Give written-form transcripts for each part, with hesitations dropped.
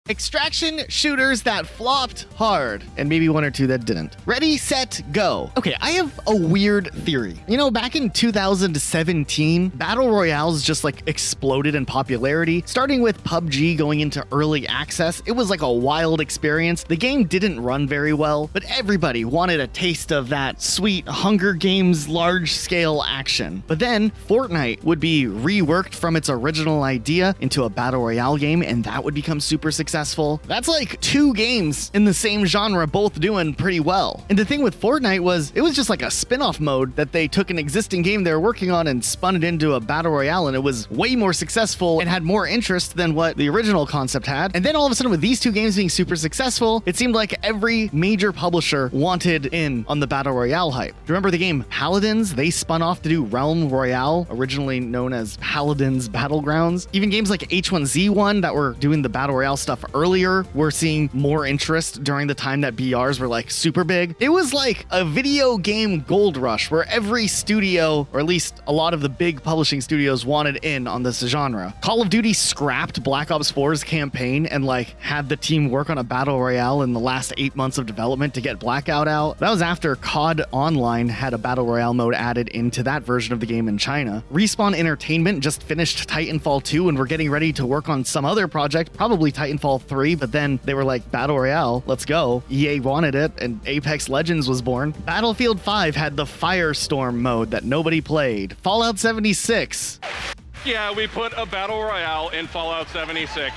Extraction shooters that flopped hard, and maybe one or two that didn't. Ready, set, go. Okay, I have a weird theory. You know, back in 2017, Battle Royales just like exploded in popularity, starting with PUBG going into early access. It was like a wild experience. The game didn't run very well, but everybody wanted a taste of that sweet Hunger Games large-scale action. But then Fortnite would be reworked from its original idea into a Battle Royale game, and that would become super successful. That's like two games in the same genre, both doing pretty well. And the thing with Fortnite was, it was just like a spin-off mode that they took an existing game they were working on and spun it into a Battle Royale, and it was way more successful and had more interest than what the original concept had. And then all of a sudden, with these two games being super successful, it seemed like every major publisher wanted in on the Battle Royale hype. Do you remember the game Paladins? They spun off to do Realm Royale, originally known as Paladins Battlegrounds. Even games like H1Z1 that were doing the Battle Royale stuff earlier were seeing more interest during the time that BRs were like super big. It was like a video game gold rush where every studio, or at least a lot of the big publishing studios, wanted in on this genre. Call of Duty scrapped Black Ops 4's campaign and like had the team work on a Battle Royale in the last 8 months of development to get Blackout out. That was after COD Online had a Battle Royale mode added into that version of the game in China. Respawn Entertainment just finished Titanfall 2 and were getting ready to work on some other project, probably Titanfall 3, but then they were like, Battle Royale, let's go. EA wanted it, and Apex Legends was born. Battlefield 5 had the Firestorm mode that nobody played. Fallout 76. Yeah, we put a Battle Royale in Fallout 76.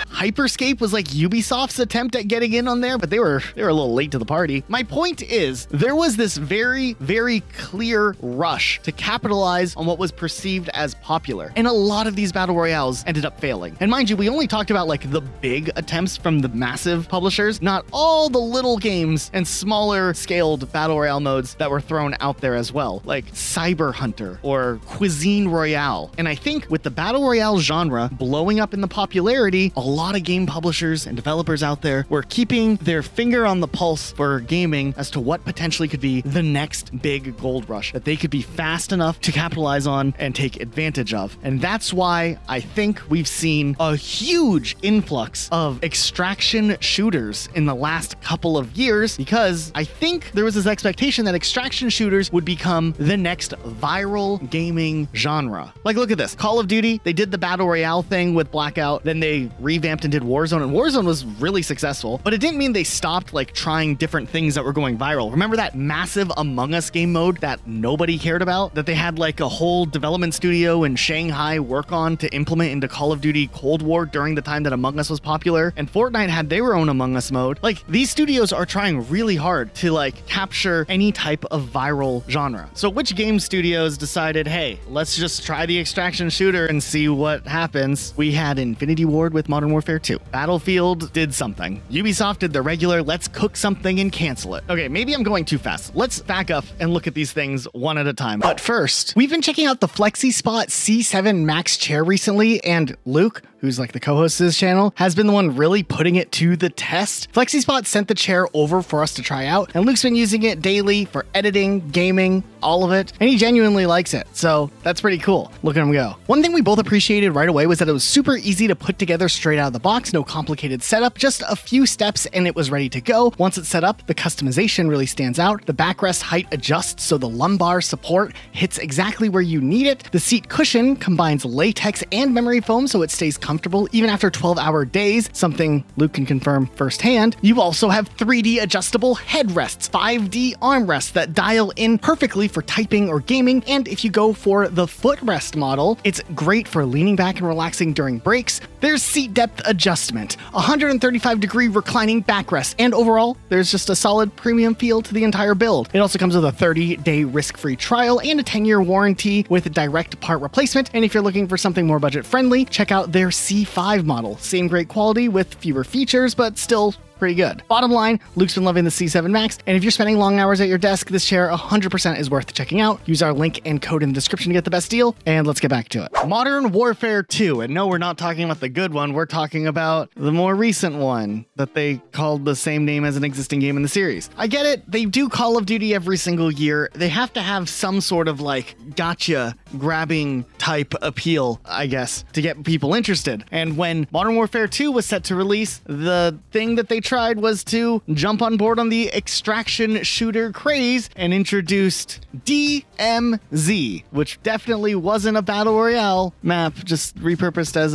Hyperscape was like Ubisoft's attempt at getting in on there, but they were a little late to the party. My point is, there was this very, very clear rush to capitalize on what was perceived as popular. And a lot of these Battle Royales ended up failing. And mind you, we only talked about like the big attempts from the massive publishers, not all the little games and smaller scaled Battle Royale modes that were thrown out there as well, like Cyber Hunter or Cuisine Royale. And I think with the Battle Royale genre blowing up in the popularity, a lot of game publishers and developers out there were keeping their finger on the pulse for gaming as to what potentially could be the next big gold rush that they could be fast enough to capitalize on and take advantage of. And that's why I think we've seen a huge influx of extraction shooters in the last couple of years, because I think there was this expectation that extraction shooters would become the next viral gaming genre. Like, look at this. Call of Duty, they did the Battle Royale thing with Blackout, then they revamped and did Warzone, and Warzone was really successful, but it didn't mean they stopped like trying different things that were going viral. Remember that massive Among Us game mode that nobody cared about, that they had like a whole development studio in Shanghai work on to implement into Call of Duty Cold War during the time that Among Us was popular? And Fortnite had their own Among Us mode. Like, these studios are trying really hard to like capture any type of viral genre. So which game studios decided, hey, let's just try the extraction shooter and see what happens? We had Infinity Ward with Modern Warfare 2. Battlefield did something. Ubisoft did the regular, let's cook something and cancel it. Okay, maybe I'm going too fast. Let's back up and look at these things one at a time. But first, we've been checking out the FlexiSpot C7 Max chair recently, and Luke, who's like the co-host of this channel, has been the one really putting it to the test. FlexiSpot sent the chair over for us to try out, and Luke's been using it daily for editing, gaming, all of it, and he genuinely likes it. So that's pretty cool. Look at him go. One thing we both appreciated right away was that it was super easy to put together straight out of the box, no complicated setup, just a few steps and it was ready to go. Once it's set up, the customization really stands out. The backrest height adjusts so the lumbar support hits exactly where you need it. The seat cushion combines latex and memory foam so it stays comfortable even after 12-hour days, something Luke can confirm firsthand. You also have 3D adjustable headrests, 5D armrests that dial in perfectly for typing or gaming, and if you go for the footrest model, it's great for leaning back and relaxing during breaks. There's seat depth adjustment, 135-degree reclining backrest, and overall, there's just a solid premium feel to the entire build. It also comes with a 30-day risk-free trial and a 10-year warranty with direct part replacement, and if you're looking for something more budget-friendly, check out their C5 model. Same great quality with fewer features, but still pretty good. Bottom line, Luke's been loving the C7 Max, and if you're spending long hours at your desk, this chair 100% is worth checking out. Use our link and code in the description to get the best deal, and let's get back to it. Modern Warfare 2, and no, we're not talking about the good one, we're talking about the more recent one that they called the same name as an existing game in the series. I get it, they do Call of Duty every single year. They have to have some sort of like gotcha grabbing type appeal, I guess, to get people interested. And when Modern Warfare 2 was set to release, the thing that they tried was to jump on board on the extraction shooter craze and introduced DMZ, which definitely wasn't a battle royale map, just repurposed as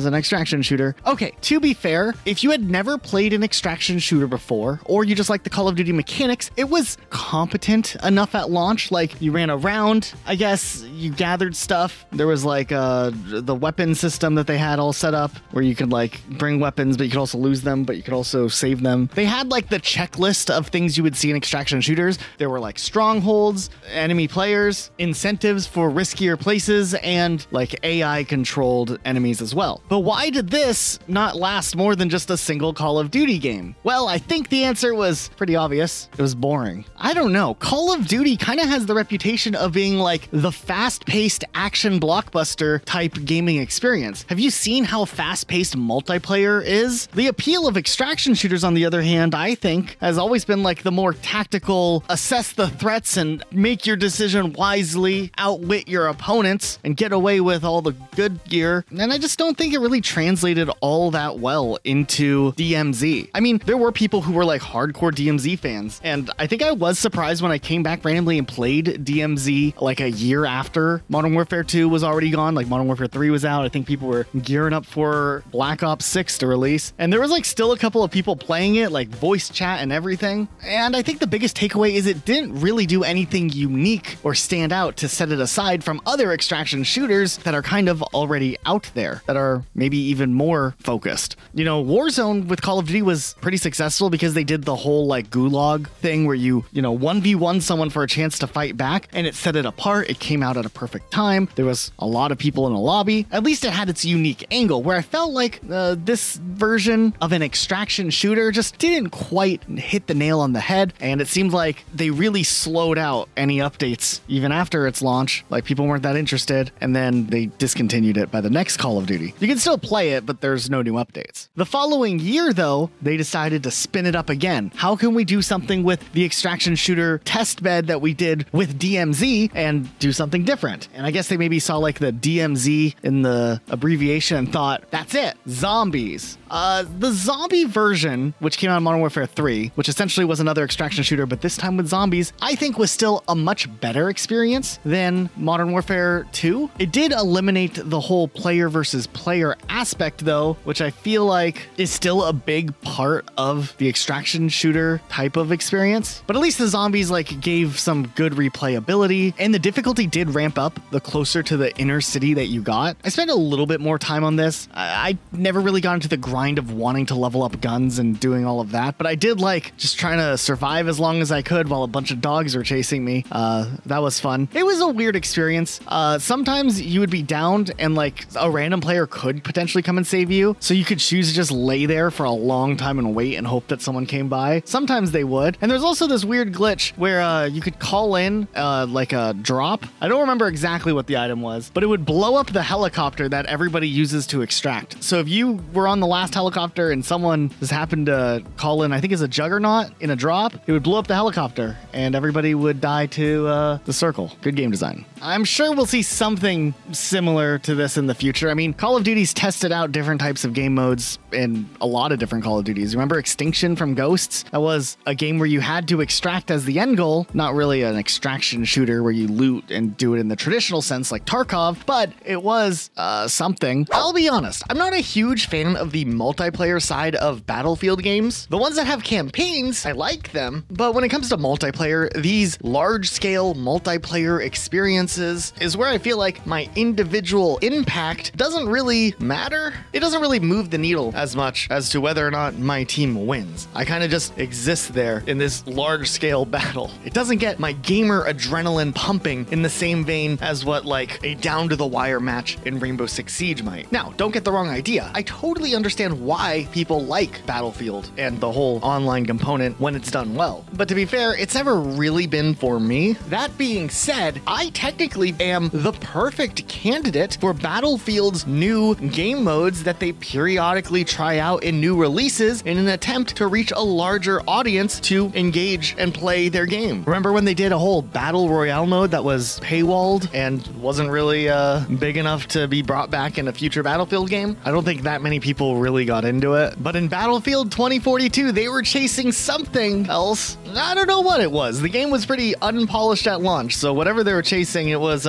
an extraction shooter. Okay, to be fair, if you had never played an extraction shooter before, or you just like the Call of Duty mechanics, it was competent enough at launch. Like, you ran around, I guess, you gathered stuff. There was like the weapon system that they had all set up where you could like bring weapons, but you could also lose them, but you could also save them. They had like the checklist of things you would see in extraction shooters. There were like strongholds, enemy players, incentives for riskier places, and like AI controlled enemies as well. But why did this not last more than just a single Call of Duty game? Well, I think the answer was pretty obvious. It was boring. I don't know. Call of Duty kind of has the reputation of being like the fast-paced action blockbuster type gaming experience. Have you seen how fast-paced multiplayer is? The appeal of extraction shooters, on the other hand, I think, has always been like the more tactical, assess the threats and make your decision wisely, outwit your opponents, and get away with all the good gear. And I just don't think it really translated all that well into DMZ. I mean, there were people who were like hardcore DMZ fans, and I think I was surprised when I came back randomly and played DMZ like a year after Modern Warfare 2 was already gone. Like Modern Warfare 3 was out. I think people were gearing up for Black Ops 6 to release, and there was like still a couple of people playing it, like voice chat and everything. And I think the biggest takeaway is it didn't really do anything unique or stand out to set it aside from other extraction shooters that are kind of already out there, that are maybe even more focused. You know, Warzone with Call of Duty was pretty successful because they did the whole like gulag thing where you 1v1 someone for a chance to fight back, and it set it apart. It came out at a perfect time. There was a lot of people in a lobby. At least it had its unique angle, where I felt like this version of an extraction shooter just didn't quite hit the nail on the head, and it seemed like they really slowed out any updates even after its launch. Like, people weren't that interested, and then they discontinued it by the next Call of Duty. You can still play it, but there's no new updates. The following year, though, they decided to spin it up again. How can we do something with the extraction shooter test bed that we did with DMZ and do something different? And I guess they maybe saw like the DMZ in the abbreviation and thought, that's it, zombies. The zombie version, which came out in Modern Warfare 3, which essentially was another extraction shooter, but this time with zombies, I think was still a much better experience than Modern Warfare 2. It did eliminate the whole player versus player aspect, though, which I feel like is still a big part of the extraction shooter type of experience. But at least the zombies like gave some good replayability, and the difficulty did ramp up the closer to the inner city that you got. I spent a little bit more time on this. I never really got into the grind of wanting to level up guns and doing all of that, but I did like just trying to survive as long as I could while a bunch of dogs were chasing me. That was fun. It was a weird experience. Sometimes you would be downed and like a random player could potentially come and save you, so you could choose to just lay there for a long time and wait and hope that someone came by. Sometimes they would. And there's also this weird glitch where you could call in like a drop. I don't remember exactly what the item was, but it would blow up the helicopter that everybody uses to extract. So if you were on the last helicopter and someone just happened to call in, I think it's a juggernaut in a drop, it would blow up the helicopter and everybody would die to the circle. Good game design. I'm sure we'll see something similar to this in the future. I mean, Call of Duty's tested out different types of game modes in a lot of different Call of Duties. Remember Extinction from Ghosts? That was a game where you had to extract as the end goal, not really an extraction shooter where you loot and do it in the traditional sense like Tarkov, but it was something. I'll be honest, I'm not a huge fan of the multiplayer side of Battlefield games. The ones that have campaigns, I like them, but when it comes to multiplayer, these large-scale multiplayer experiences is where I feel like my individual impact doesn't really matter. It doesn't really move the needle as much as to whether or not my team wins. I kind of just exist there in this large-scale battle. It doesn't get my gamer adrenaline pumping in the same vein as what like a down-to-the-wire match in Rainbow Six Siege might. Now, don't get the wrong idea. I totally understand why people like Battlefield Battlefield and the whole online component when it's done well. But to be fair, it's never really been for me. That being said, I technically am the perfect candidate for Battlefield's new game modes that they periodically try out in new releases in an attempt to reach a larger audience to engage and play their game. Remember when they did a whole Battle Royale mode that was paywalled and wasn't really big enough to be brought back in a future Battlefield game? I don't think that many people really got into it. But in Battlefield 2042, they were chasing something else. I don't know what it was. The game was pretty unpolished at launch, so whatever they were chasing, it was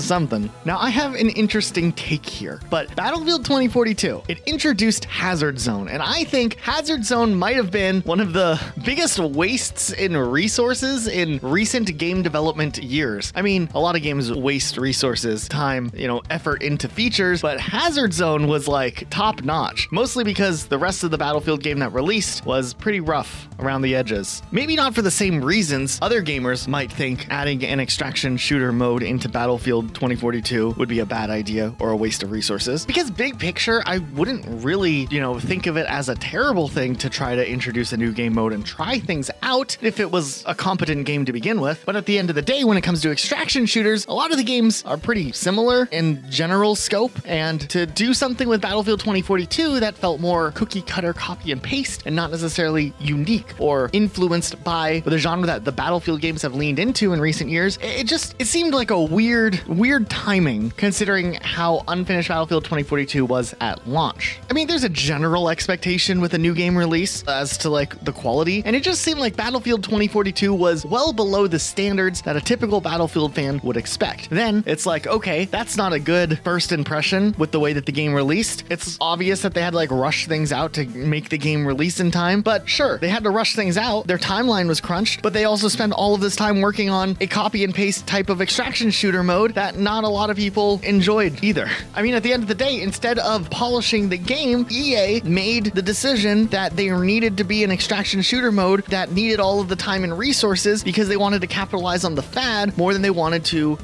something. Now, I have an interesting take here, but Battlefield 2042, it introduced Hazard Zone, and I think Hazard Zone might have been one of the biggest wastes in resources in recent game development years. I mean, a lot of games waste resources, time, effort into features, but Hazard Zone was like top notch, mostly because the rest of the Battlefield game that released was pretty rough around the edges. Maybe not for the same reasons other gamers might think adding an extraction shooter mode into Battlefield 2042 would be a bad idea or a waste of resources. Because big picture, I wouldn't really, think of it as a terrible thing to try to introduce a new game mode and try things out if it was a competent game to begin with. But at the end of the day, when it comes to extraction shooters, a lot of the games are pretty similar in general scope, and to do something with Battlefield 2042 that felt more cookie cutter copy and paste and not necessarily unique or influenced by the genre that the Battlefield games have leaned into in recent years, it seemed like a weird timing considering how unfinished Battlefield 2042 was at launch. I mean, there's a general expectation with a new game release as to the quality, and it just seemed like Battlefield 2042 was well below the standards that a typical Battlefield fan would expect. Then it's like, okay, that's not a good first impression with the way that the game released. It's obvious that they had to rush things out to make the game release in time, but sure, they had to rush things out. Their timeline was crunched, but they also spent all of this time working on a copy and paste type of extraction shooter mode that not a lot of people enjoyed either. I mean, at the end of the day, instead of polishing the game, EA made the decision that there needed to be an extraction shooter mode that needed all of the time and resources because they wanted to capitalize on the fad more than they wanted to,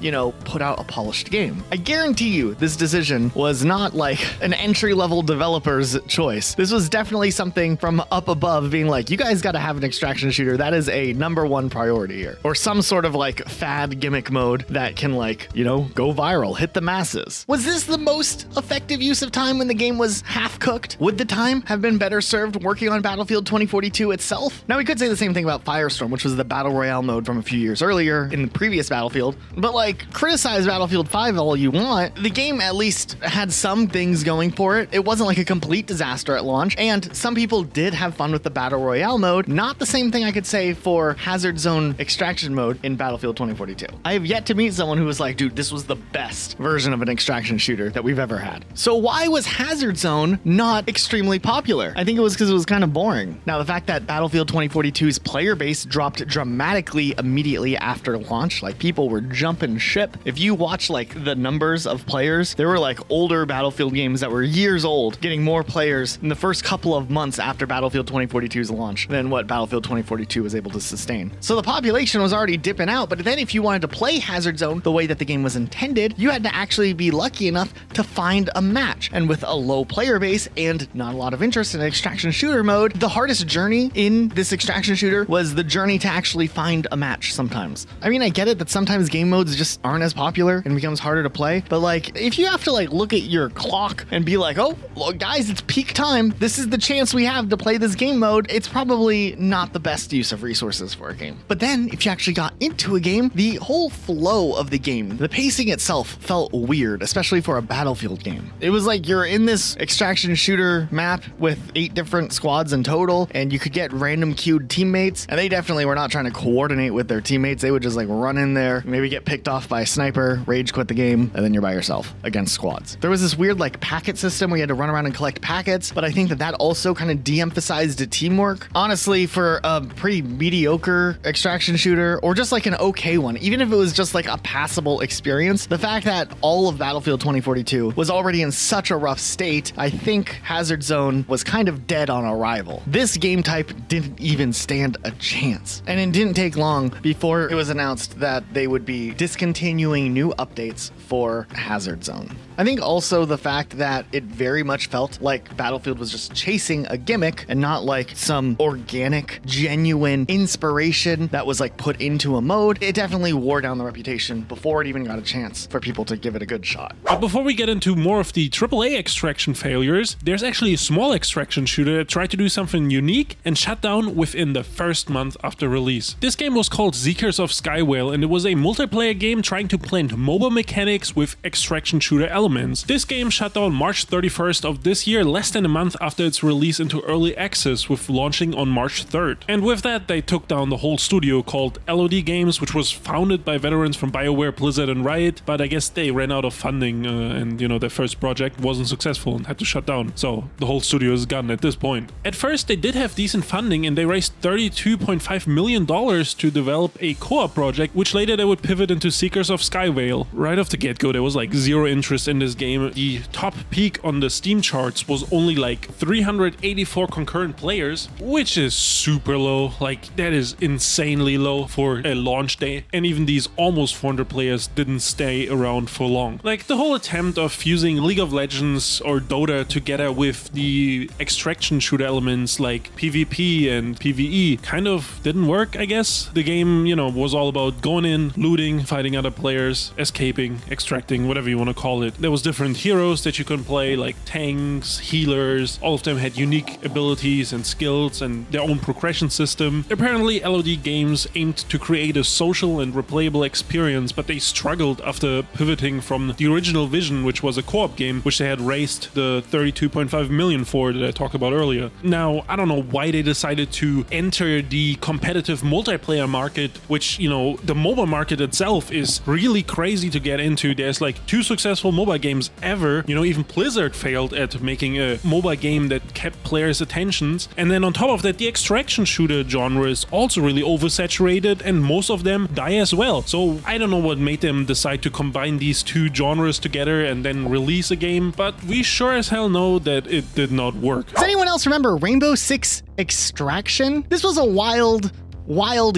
put out a polished game. I guarantee you this decision was not an entry-level developer's choice. This was definitely something from up above being like, you guys got to have an extraction shooter. That is a #1 priority here. Or some sort of fad gimmick mode that can go viral, hit the masses. Was this the most effective use of time when the game was half cooked? Would the time have been better served working on Battlefield 2042 itself? Now, we could say the same thing about Firestorm, which was the Battle Royale mode from a few years earlier in the previous Battlefield, but criticize Battlefield 5 all you want. The game at least had some things going for it. It wasn't a complete disaster at launch, and some people did have fun with the Battle Royale mode. Not the same thing I could say for Hazard Zone extraction mode in Battlefield 2042. I have yet to meet someone who was like, dude, this was the best version of an extraction shooter that we've ever had. So why was Hazard Zone not extremely popular? I think it was because it was kind of boring. Now, the fact that Battlefield 2042's player base dropped dramatically immediately after launch, people were jumping ship. If you watch the numbers of players, there were older Battlefield games that were years old getting more players in the first couple of months after Battlefield 2042's launch than what Battlefield 2042 was able to sustain. So the population was already dipping out, but then if you wanted to play Hazard Zone the way that the game was intended, you had to actually be lucky enough to find a match. And with a low player base and not a lot of interest in extraction shooter mode, the hardest journey in this extraction shooter was the journey to actually find a match sometimes. I mean, I get it that sometimes game modes just aren't as popular and becomes harder to play, but if you have to look at your clock and be like, oh, well, guys, it's peak time, this is the chance we have to play this game mode, it's probably not the best use of resources for a game. But then if you actually got into a game, the whole flow of the game, the pacing itself felt weird, especially for a Battlefield game. It was you're in this extraction shooter map with 8 different squads in total, and you could get random queued teammates, and they definitely were not trying to coordinate with their teammates. They would just run in there, maybe get picked off by a sniper, rage quit the game, and then you're by yourself against squads. There was this weird packet system where you had to run around and collect packets, but I think that also kind of de-emphasized teamwork. Honestly, for a pretty mediocre extraction shooter, or just an okay one, even if it was just a passable experience, the fact that all of Battlefield 2042 was already in such a rough state, I think Hazard Zone was kind of dead on arrival. This game type didn't even stand a chance. And it didn't take long before it was announced that they would be discontinuing new updates for Hazard Zone. I think also the fact that it very much felt like Battlefield was just chasing a gimmick and not like some organic, genuine inspiration that was like put into a mode. It definitely wore down the reputation before it even got a chance for people to give it a good shot. But before we get into more of the AAA extraction failures, there's actually a small extraction shooter that tried to do something unique and shut down within the first month after release. This game was called Seekers of Skywhale, and it was a multiplayer game trying to blend mobile mechanics with extraction shooter elements. This game shut down March 31st of this year, less than a month after its release into early access, with launching on March 3rd. And with that, they took down the whole studio called LOD Games, which was founded by veterans from BioWare, Blizzard, and Riot, but I guess they ran out of funding and, you know, their first project wasn't successful and had to shut down. So the whole studio is gone at this point. At first, they did have decent funding and they raised $32.5 million to develop a co-op project, which later they would pivot into Seekers of Skywhale. Right off the get-go, there was like zero interest in this game. The top peak on the Steam charts was only like 384 concurrent players, which is super low. Like, that is insanely low for a launch day. And even these almost 400 players didn't stay around for long. Like, the whole attempt of fusing League of Legends or Dota together with the extraction shooter elements like PvP and PvE kind of didn't work, I guess. The game, you know, was all about going in, looting, fighting other players, escaping, extracting, whatever you want to call it. There was different heroes that you could play, like tanks, healers. All of them had unique abilities and skills and their own progression system. Apparently, LOD Games aimed to create a social and replayable experience, but they struggled after pivoting from the original vision, which was a co-op game, which they had raised the $32.5 million for that I talked about earlier. Now, I don't know why they decided to enter the competitive multiplayer market, which, you know, the mobile market itself is really crazy to get into. There's like 2 successful mobile games ever. You know, even Blizzard failed at making a mobile game that kept players' attentions. And then on top of that, the extraction shooter genre is also really oversaturated and most of them die as well. So I don't know what made them decide to combine these 2 genres together and then release a game, but we sure as hell know that it did not work. Does anyone else remember Rainbow Six Extraction? This was a wild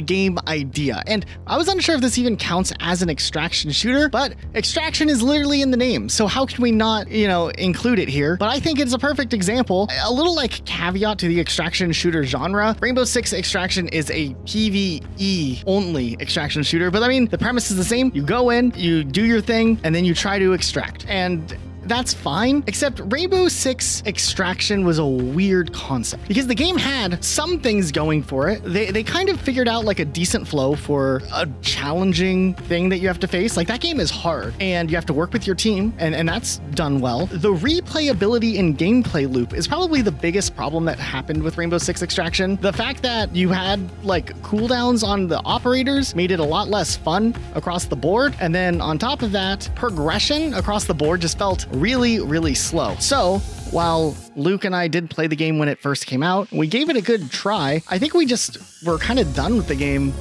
game idea, and I was unsure if this even counts as an extraction shooter, but extraction is literally in the name, so how can we not, you know, include it here? But I think it's a perfect example. A little like caveat to the extraction shooter genre, Rainbow Six Extraction is a PvE only extraction shooter, but I mean, the premise is the same. You go in, you do your thing, and then you try to extract, and that's fine, except Rainbow Six Extraction was a weird concept because the game had some things going for it. They kind of figured out like a decent flow for a challenging thing that you have to face. Like, that game is hard and you have to work with your team, and that's done well. The replayability and gameplay loop is probably the biggest problem that happened with Rainbow Six Extraction. The fact that you had like cooldowns on the operators made it a lot less fun across the board. And then on top of that, progression across the board just felt really slow. So while Luke and I did play the game when it first came out, we gave it a good try. I think we just were kind of done with the game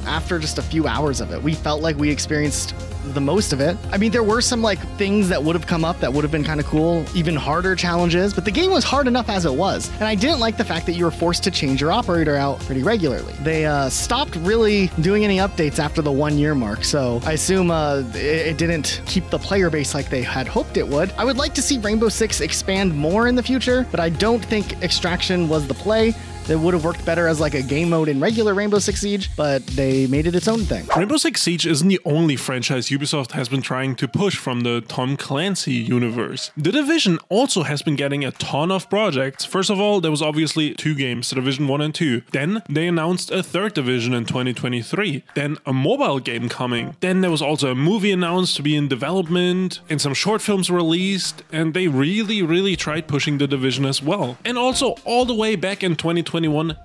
after just a few hours of it. We felt like we experienced the most of it. I mean, there were some like things that would have come up that would have been kind of cool, even harder challenges, but the game was hard enough as it was. And I didn't like the fact that you were forced to change your operator out pretty regularly. They stopped really doing any updates after the 1-year mark, so I assume it didn't keep the player base like they had hoped it would. I would like to see Rainbow Six expand more in the future, but I don't think Extraction was the play. That would have worked better as like a game mode in regular Rainbow Six Siege, but they made it its own thing. Rainbow Six Siege isn't the only franchise Ubisoft has been trying to push from the Tom Clancy universe. The Division also has been getting a ton of projects. First of all, there was obviously 2 games, The Division 1 and 2. Then they announced a 3rd Division in 2023. Then a mobile game coming. Then there was also a movie announced to be in development and some short films released, and they really tried pushing The Division as well. And also all the way back in 2021,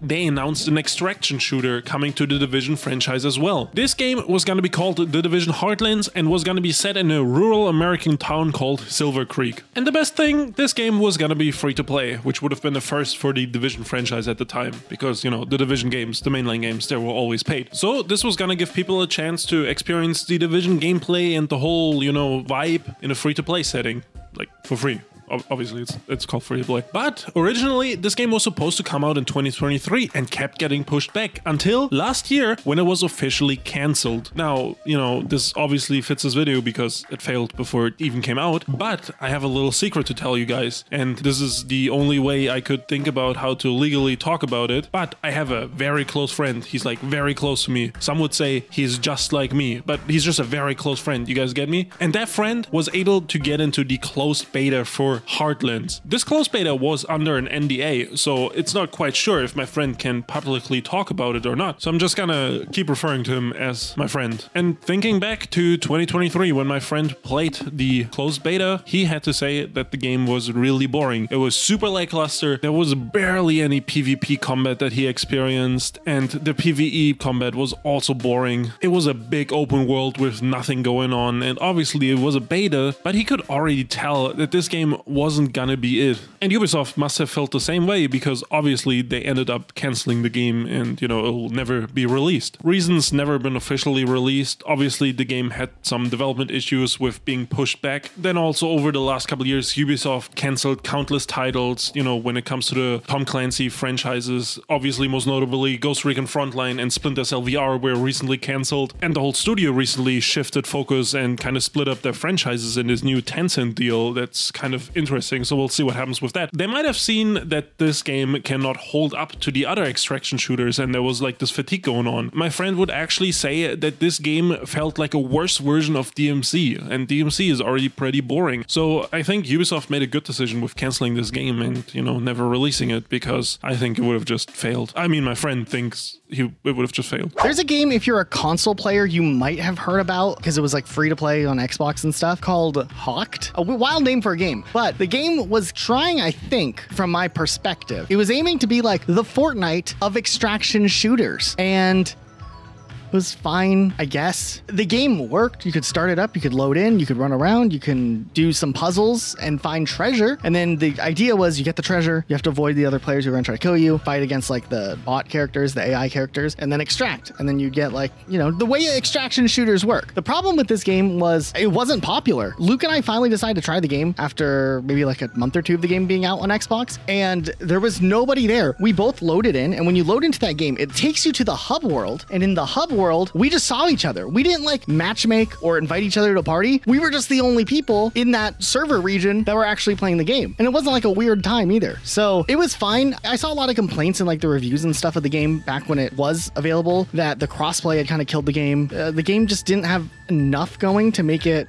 they announced an extraction shooter coming to the Division franchise as well. This game was going to be called The Division Heartlands and was going to be set in a rural American town called Silver Creek. And the best thing, this game was going to be free to play, which would have been the first for the Division franchise at the time, because, you know, the Division games, the mainline games, they were always paid. So this was going to give people a chance to experience the Division gameplay and the whole, you know, vibe in a free to play setting, like for free. Obviously, it's called free to play. But originally, this game was supposed to come out in 2023 and kept getting pushed back until last year when it was officially cancelled. Now, this obviously fits this video because it failed before it even came out, but I have a little secret to tell you guys, and this is the only way I could think about how to legally talk about it. But I have a very close friend. He's like very close to me. Some would say he's just like me, but he's just a very close friend. You guys get me? And that friend was able to get into the closed beta for Heartlands. This closed beta was under an NDA, so it's not quite sure if my friend can publicly talk about it or not. So I'm just gonna keep referring to him as my friend. And thinking back to 2023 when my friend played the closed beta, he had to say that the game was really boring. It was super lackluster. There was barely any PvP combat that he experienced, and the PvE combat was also boring. It was a big open world with nothing going on, and obviously it was a beta, but he could already tell that this game wasn't gonna be it. And Ubisoft must have felt the same way because obviously they ended up canceling the game and, it'll never be released. Reasons never been officially released. Obviously the game had some development issues with being pushed back. Then also over the last couple of years, Ubisoft canceled countless titles, when it comes to the Tom Clancy franchises. Obviously, most notably, Ghost Recon Frontline and Splinter Cell VR were recently cancelled, and the whole studio recently shifted focus and kind of split up their franchises in this new Tencent deal. That's kind of interesting, so we'll see what happens with that. They might have seen that this game cannot hold up to the other extraction shooters, and there was like this fatigue going on. My friend would actually say that this game felt like a worse version of DMC, and DMC is already pretty boring. So I think Ubisoft made a good decision with cancelling this game and, never releasing it, because I think it would have just failed. I mean, my friend thinks it would have just failed. There's a game, if you're a console player, you might have heard about because it was like free to play on Xbox and stuff, called Hawked. A wild name for a game. But the game was trying, I think, from my perspective, it was aiming to be like the Fortnite of extraction shooters. And it was fine, I guess. The game worked. You could start it up, you could load in, you could run around, you can do some puzzles and find treasure. And then the idea was you get the treasure, you have to avoid the other players who are gonna try to kill you, fight against like the bot characters, the AI characters, and then extract. And then you get like, the way extraction shooters work. The problem with this game was it wasn't popular. Luke and I finally decided to try the game after maybe like a month or two of the game being out on Xbox, and there was nobody there. We both loaded in, and when you load into that game, it takes you to the hub world, and in the hub world, we just saw each other. We didn't like matchmake or invite each other to a party. We were just the only people in that server region that were actually playing the game. And it wasn't like a weird time either. So it was fine. I saw a lot of complaints in like the reviews and stuff of the game back when it was available that the crossplay had kind of killed the game. The game just didn't have enough going to make it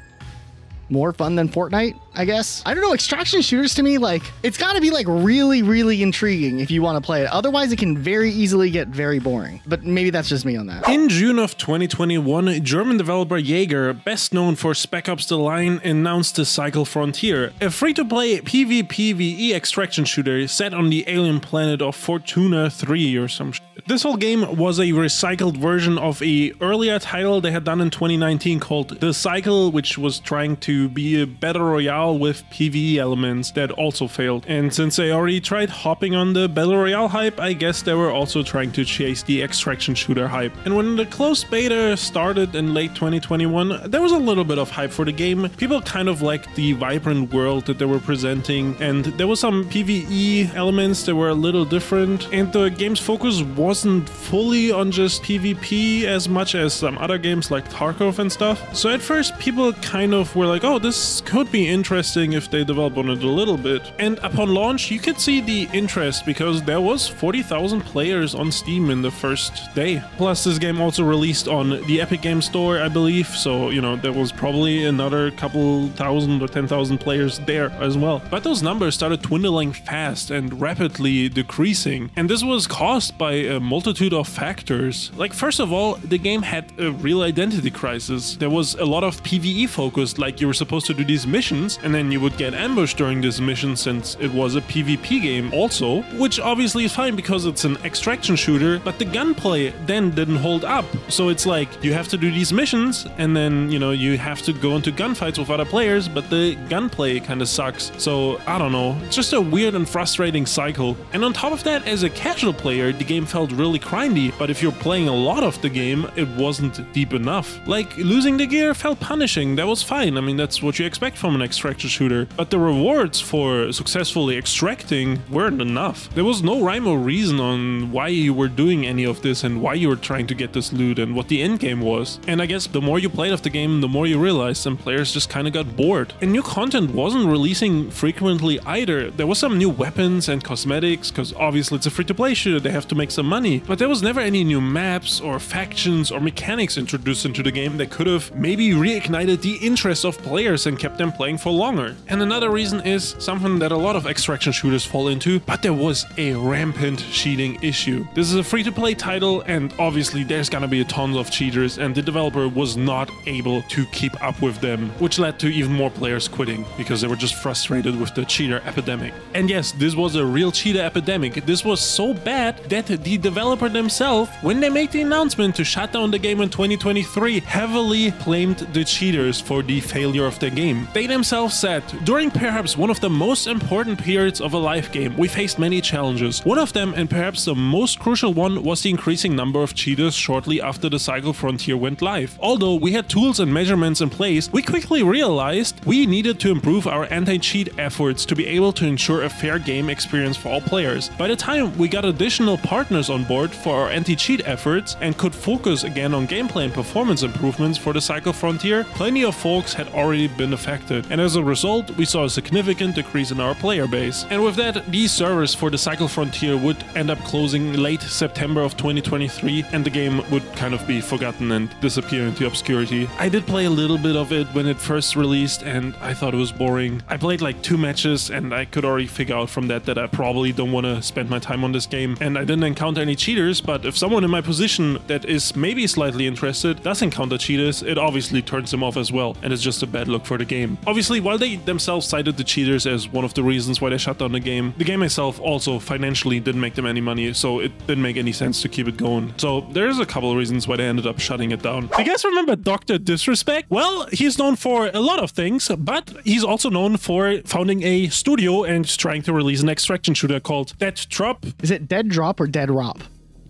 more fun than Fortnite, I guess. I don't know, extraction shooters to me, like, it's gotta be like really, really intriguing if you want to play it. Otherwise, it can very easily get very boring. But maybe that's just me on that. In June of 2021, German developer Jaeger, best known for Spec Ops The Line, announced The Cycle Frontier, a free-to-play PvPvE extraction shooter set on the alien planet of Fortuna 3 or some shit. This whole game was a recycled version of a earlier title they had done in 2019 called The Cycle, which was trying to be a battle royale with PvE elements that also failed. And since they already tried hopping on the battle royale hype, I guess they were also trying to chase the extraction shooter hype. And when the closed beta started in late 2021, there was a little bit of hype for the game. People kind of liked the vibrant world that they were presenting, and there was some PvE elements that were a little different, and the game's focus wasn't fully on just PvP as much as some other games like Tarkov and stuff. So at first people kind of were like, oh, this could be interesting if they develop on it a little bit. And upon launch, you could see the interest because there was 40,000 players on Steam in the first day. Plus, this game also released on the Epic Games Store, I believe. So, there was probably another couple thousand or 10,000 players there as well. But those numbers started dwindling fast and rapidly decreasing. And this was caused by a multitude of factors. Like, first of all, the game had a real identity crisis. There was a lot of PvE focused, like you were supposed to do these missions and then you would get ambushed during this mission since it was a PvP game also, which obviously is fine because it's an extraction shooter, but the gunplay then didn't hold up. So it's like you have to do these missions and then, you have to go into gunfights with other players, but the gunplay kind of sucks. So I don't know, it's just a weird and frustrating cycle. And on top of that, as a casual player, the game felt really grindy, but if you're playing a lot of the game, it wasn't deep enough. Like losing the gear felt punishing. That was fine. I mean, that's what you expect from an extraction extraction shooter, but the rewards for successfully extracting weren't enough. There was no rhyme or reason on why you were doing any of this and why you were trying to get this loot and what the end game was. And I guess the more you played of the game, the more you realized some players just kind of got bored. And new content wasn't releasing frequently either. There was some new weapons and cosmetics, because obviously it's a free-to-play shooter, they have to make some money, but there was never any new maps or factions or mechanics introduced into the game that could have maybe reignited the interest of players and kept them playing for longer. And another reason is something that a lot of extraction shooters fall into, but there was a rampant cheating issue. This is a free-to-play title, and obviously there's gonna be a ton of cheaters, and the developer was not able to keep up with them, which led to even more players quitting because they were just frustrated with the cheater epidemic. And yes, this was a real cheater epidemic. This was so bad that the developer themselves, when they made the announcement to shut down the game in 2023, heavily blamed the cheaters for the failure of the game. They themselves said, during perhaps one of the most important periods of a live game, we faced many challenges. One of them, and perhaps the most crucial one, was the increasing number of cheaters shortly after the Cycle Frontier went live. Although we had tools and measurements in place, we quickly realized we needed to improve our anti-cheat efforts to be able to ensure a fair game experience for all players. By the time we got additional partners on board for our anti-cheat efforts and could focus again on gameplay and performance improvements for the Cycle Frontier, plenty of folks had already been affected, and as a result we saw a significant decrease in our player base. And with that, these servers for the Cycle Frontier would end up closing late September of 2023, and the game would kind of be forgotten and disappear into obscurity. I did play a little bit of it when it first released, and I thought it was boring. I played like 2 matches, and I could already figure out from that I probably don't want to spend my time on this game, and I didn't encounter any cheaters. But if someone in my position that is maybe slightly interested does encounter cheaters, it obviously turns them off as well, and it's just a bad look for the game. Obviously, while they themselves cited the cheaters as one of the reasons why they shut down the game itself also financially didn't make them any money, so it didn't make any sense to keep it going. So there's a couple of reasons why they ended up shutting it down. You guys remember Dr. Disrespect? Well, he's known for a lot of things, but he's also known for founding a studio and trying to release an extraction shooter called Dead Drop. Is it Dead Drop or Dead Rop?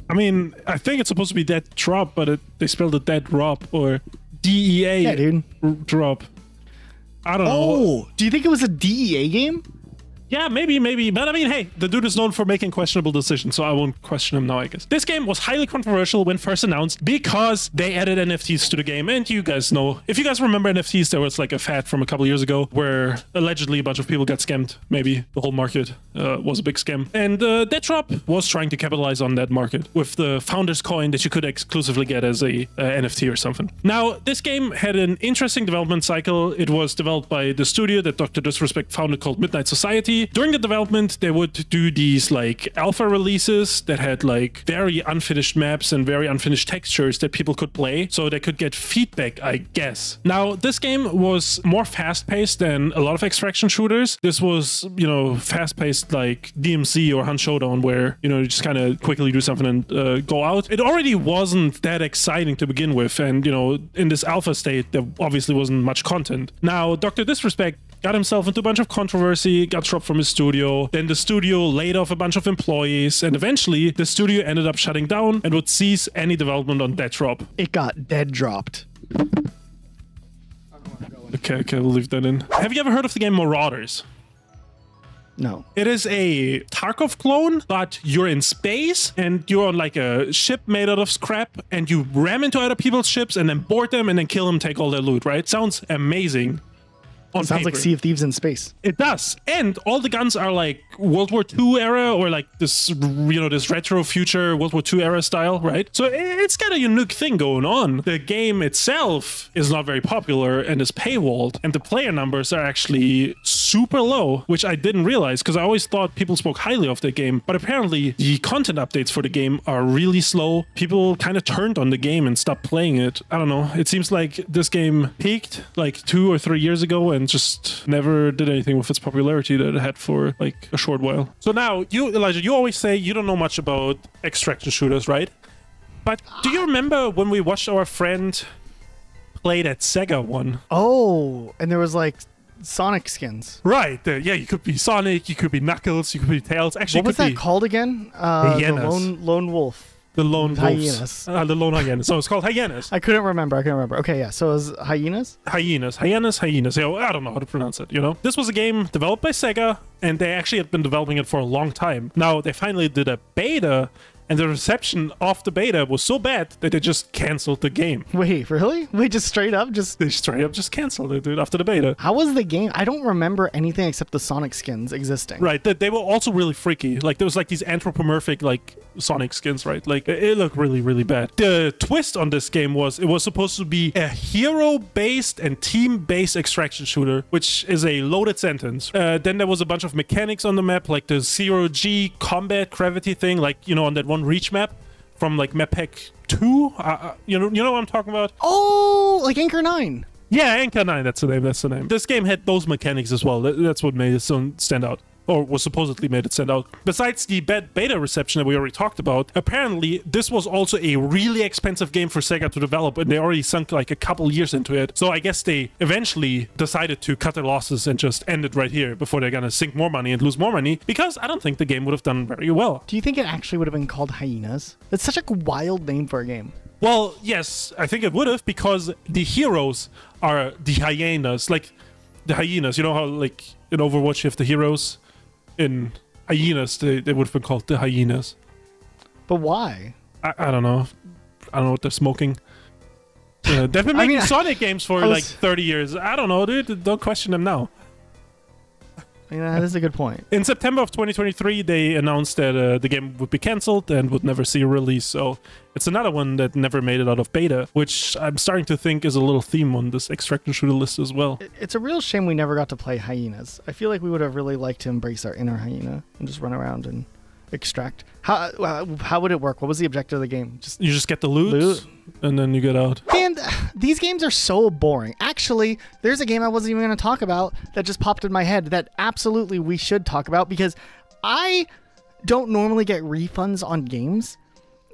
I mean, I think it's supposed to be Dead Drop, but they spelled it Dead Drop or DEA. Yeah, dude. Drop. I don't know. Oh, do you think it was a DEA game? Yeah, maybe. But I mean, hey, the dude is known for making questionable decisions, so I won't question him now, I guess. This game was highly controversial when first announced because they added NFTs to the game. And you guys know, if you guys remember NFTs, there was like a fad from a couple years ago where allegedly a bunch of people got scammed. Maybe the whole market was a big scam. And Dead Drop was trying to capitalize on that market with the Founder's Coin that you could exclusively get as a NFT or something. Now, this game had an interesting development cycle. It was developed by the studio that Dr. Disrespect founded called Midnight Society. During the development, they would do these like alpha releases that had like very unfinished maps and very unfinished textures that people could play, so they could get feedback, I guess. Now, this game was more fast-paced than a lot of extraction shooters. This was, you know, fast-paced like DMC or Hunt Showdown, where, you know, you just kind of quickly do something and go out. It already wasn't that exciting to begin with, and, you know, in this alpha state, there obviously wasn't much content. Now, Dr. Disrespect got himself into a bunch of controversy, got dropped from his studio. Then the studio laid off a bunch of employees, and eventually the studio ended up shutting down and would cease any development on Dead Drop. It got dead dropped. Okay, we'll leave that in. Have you ever heard of the game Marauders? No. It is a Tarkov clone, but you're in space and you're on like a ship made out of scrap, and you ram into other people's ships and then board them and then kill them, take all their loot, right? Sounds amazing. Sounds paper. like Sea of Thieves in space. It does. And all the guns are like World War II era, or like this, you know, this retro future World War II era style, right? So it's got a unique thing going on. The game itself is not very popular and is paywalled, and the player numbers are actually super low, which I didn't realize because I always thought people spoke highly of the game. But apparently the content updates for the game are really slow. People kind of turned on the game and stopped playing it. I don't know. It seems like this game peaked like 2 or 3 years ago and just never did anything with its popularity that it had for like a short while. So now, you, Elijah, you always say you don't know much about extraction shooters, right? But do you remember when we watched our friend play that Sega one? Oh, and there was like Sonic skins. Right. Yeah, you could be Sonic, you could be Knuckles, you could be Tails. Actually, what was that called again? The Hyenas. Lone Wolf. The lone Hyenas. wolves. The lone hyenas. So it's called hyenas. I couldn't remember. Okay, yeah. So it was hyenas? Hyenas. Yeah, I don't know how to pronounce it, you know? This was a game developed by Sega, and they actually had been developing it for a long time. Now, they finally did a beta, and the reception of the beta was so bad that they just canceled the game. Wait, really? Wait, just straight up? They straight up just canceled it, dude, after the beta. How was the game? I don't remember anything except the Sonic skins existing. Right, they were also really freaky. Like, there was like these anthropomorphic, like, Sonic skins, right? Like, it looked really, really bad. The twist on this game was it was supposed to be a hero-based and team-based extraction shooter, which is a loaded sentence. Then there was a bunch of mechanics on the map, like the zero-G combat gravity thing, like, you know, on that one Reach map from, like, Map Pack 2. You know what I'm talking about? Oh, like Anchor 9. Yeah, Anchor 9, that's the name. This game had those mechanics as well. That's what made it stand out. Or was supposedly made it stand out. Besides the bad beta reception that we already talked about, apparently this was also a really expensive game for Sega to develop, and they already sunk like a couple years into it. So I guess they eventually decided to cut their losses and just end it right here before they're gonna sink more money and lose more money, because I don't think the game would have done very well. Do you think it actually would have been called Hyenas? It's such a wild name for a game. Well, yes, I think it would have, because the heroes are the hyenas. Like, the hyenas, you know how, like, in Overwatch you have the heroes? In hyenas, they would have been called the hyenas. But why? I don't know. I don't know what they're smoking. They've been making Sonic games for like 30 years. I don't know, dude. Don't question them now. Yeah, that is a good point. In September of 2023, they announced that the game would be cancelled and would never see a release. So it's another one that never made it out of beta, which I'm starting to think is a little theme on this extraction shooter list as well. It's a real shame we never got to play hyenas. I feel like we would have really liked to embrace our inner hyena and just run around and extract. How would it work? What was the objective of the game? You just get the loot, and then you get out. And these games are so boring. Actually, there's a game I wasn't even going to talk about that just popped in my head that absolutely we should talk about, because I don't normally get refunds on games,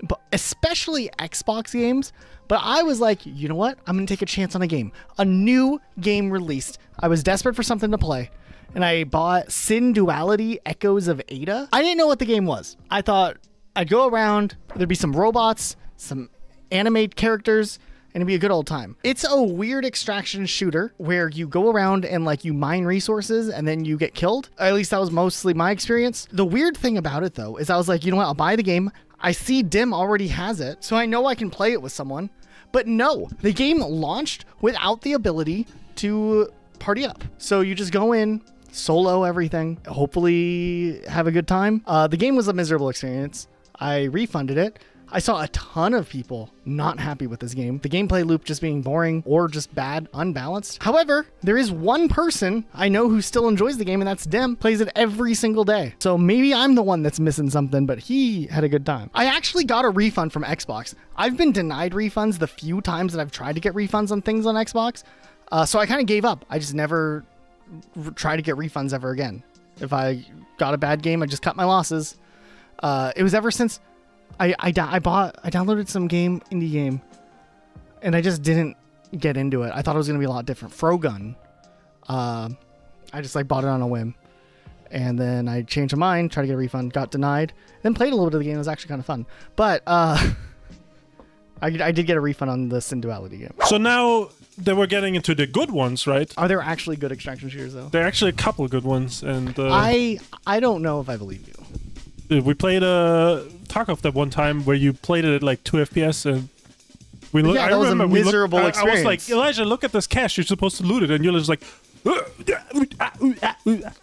but especially Xbox games. But I was like, you know what? I'm going to take a chance on a game. A new game released. I was desperate for something to play, and I bought Sin Duality Echoes of Ada. I didn't know what the game was. I thought I'd go around, there'd be some robots, some animate characters, and it'd be a good old time. It's a weird extraction shooter where you go around and like you mine resources and then you get killed. At least that was mostly my experience. The weird thing about it though is I was like, you know what? I'll buy the game. I see Dim already has it, so I know I can play it with someone. But no, the game launched without the ability to party up. So you just go in, solo everything, hopefully have a good time. The game was a miserable experience. I refunded it. I saw a ton of people not happy with this game. The gameplay loop just being boring or just bad, unbalanced. However, there is one person I know who still enjoys the game, and that's Dim. Plays it every single day. So maybe I'm the one that's missing something, but he had a good time. I actually got a refund from Xbox. I've been denied refunds the few times that I've tried to get refunds on things on Xbox. So I kind of gave up. I just never try to get refunds ever again. If I got a bad game, I just cut my losses. It was ever since I downloaded some indie game, and I just didn't get into it. I thought it was gonna be a lot different. Frogun. I just like bought it on a whim, and then I changed my mind, tried to get a refund, got denied, then played a little bit of the game. It was actually kind of fun, but I did get a refund on the Sin Duality game. So now that we're getting into the good ones, right? Are there actually good extraction shooters though? There are actually a couple of good ones, and I don't know if I believe you. We played Tarkov that one time where you played it at like 2 FPS, and we looked. Yeah, that was a miserable experience. I was like, Elijah, look at this cache. You're supposed to loot it, and you're just like,